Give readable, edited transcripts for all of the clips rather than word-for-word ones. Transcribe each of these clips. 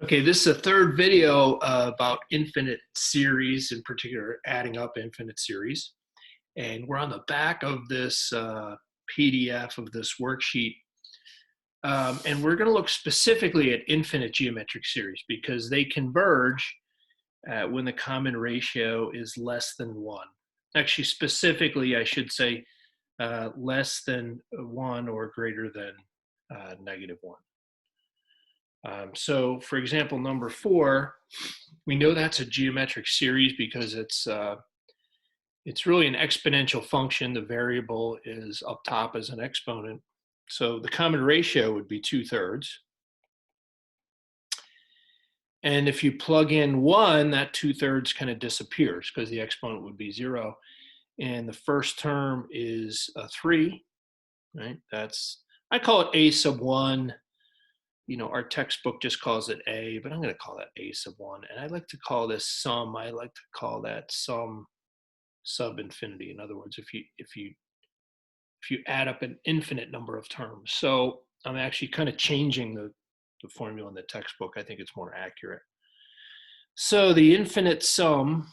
Okay, this is a third video about infinite series, in particular, adding up infinite series. And we're on the back of this PDF of this worksheet. And we're going to look specifically at infinite geometric series because they converge when the common ratio is less than 1. Actually, specifically, I should say less than 1 or greater than -1. So for example, number 4, we know that's a geometric series because it's really an exponential function. The variable is up top as an exponent. So the common ratio would be 2/3. And if you plug in 1, that 2/3 kind of disappears because the exponent would be 0. And the first term is a 3, right? I call it a sub 1. You know, our textbook just calls it a, but I'm going to call that a sub 1. And I like to call this sum. I like to call that sum sub infinity. In other words, if you add up an infinite number of terms. So I'm actually kind of changing the formula in the textbook. I think it's more accurate. So the infinite sum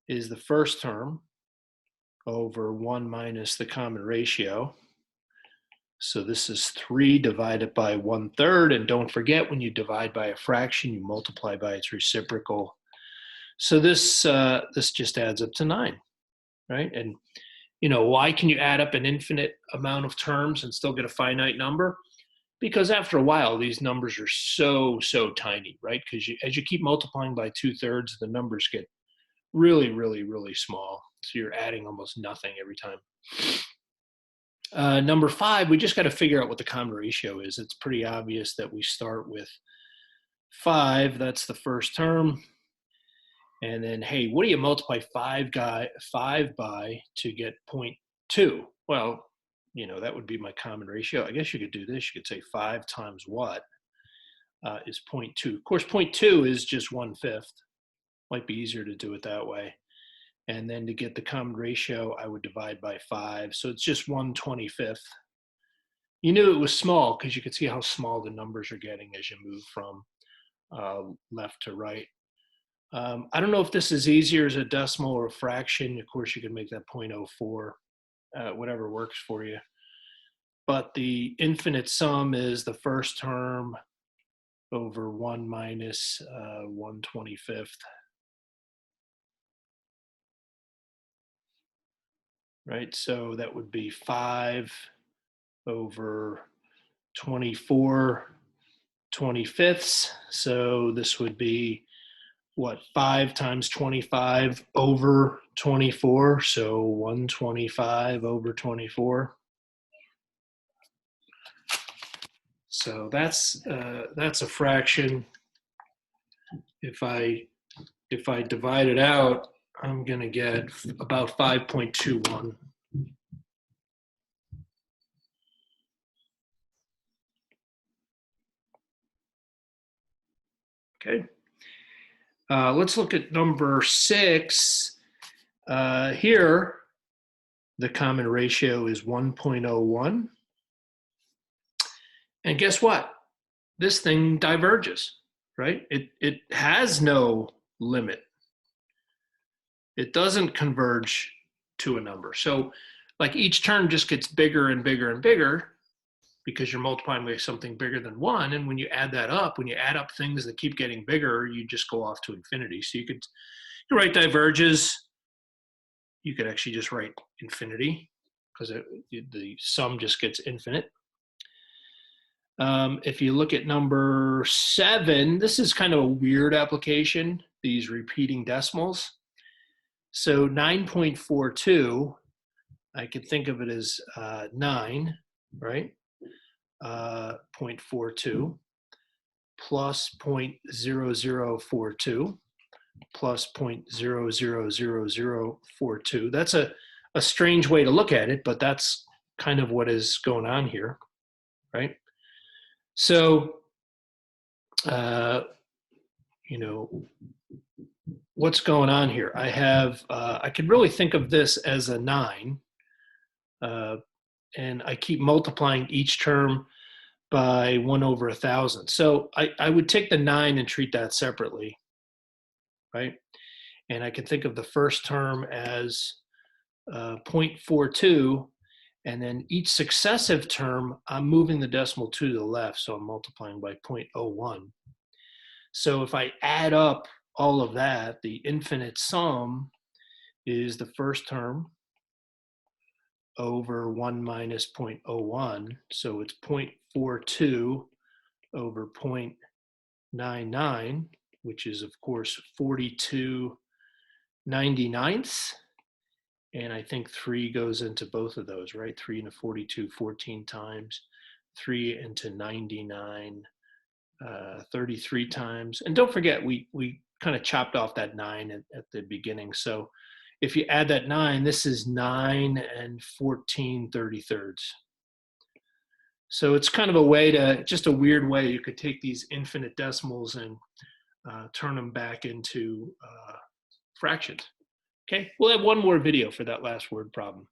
is the first term over 1 minus the common ratio. So this is 3 divided by 1/3. And don't forget, when you divide by a fraction, you multiply by its reciprocal. So this just adds up to 9, right? And you know, why can you add up an infinite amount of terms and still get a finite number? Because after a while, these numbers are so tiny, right? Because as you keep multiplying by 2/3, the numbers get really, really, really small. So you're adding almost nothing every time. Number 5, we just got to figure out what the common ratio is. It's pretty obvious that we start with 5. That's the first term. And then, hey, what do you multiply 5 by to get 0.2? Well, you know, that would be my common ratio. I guess you could do this. You could say 5 times what is 0.2. Of course, 0.2 is just 1/5. Might be easier to do it that way. And then to get the common ratio, I would divide by 5. So it's just 1/25. You knew it was small because you could see how small the numbers are getting as you move from left to right. I don't know if this is easier as a decimal or a fraction. Of course, you can make that 0.04, whatever works for you. But the infinite sum is the first term over 1 minus 1/25. Right, so that would be 5 over 24/25. So this would be what, 5 times 25 over 24, so 125 over 24. So that's a fraction. If I divide it out, I'm going to get about 5.21. Okay. Let's look at number 6. Here, the common ratio is 1.01. And guess what? This thing diverges, right? It has no limit. It doesn't converge to a number. So like each term just gets bigger and bigger and bigger because you're multiplying by something bigger than 1. And when you add that up, when you add up things that keep getting bigger, you just go off to infinity. So you could write diverges. You could actually just write infinity because the sum just gets infinite. If you look at number 7, this is kind of a weird application, these repeating decimals. So 9.42, I could think of it as 9, right? 0.42 plus 0.0042 plus 0.000042. That's a strange way to look at it, but that's kind of what is going on here, right? So, you know, what's going on here? I have, I could really think of this as a 9, and I keep multiplying each term by 1 over 1,000. So I would take the 9 and treat that separately, right? And I can think of the first term as 0.42, and then each successive term, I'm moving the decimal to the left, so I'm multiplying by 0.01. So if I add up all of that, the infinite sum is the first term over 1 minus 0.01. So it's 0.42 over 0.99, which is, of course, 42/99. And I think 3 goes into both of those, right? 3 into 42, 14 times. 3 into 99, 33 times. And don't forget, we kind of chopped off that 9 at the beginning. So if you add that 9, this is 9 and 14/33. So it's kind of a way to, just a weird way, you could take these infinite decimals and turn them back into fractions. Okay, we'll have one more video for that last word problem.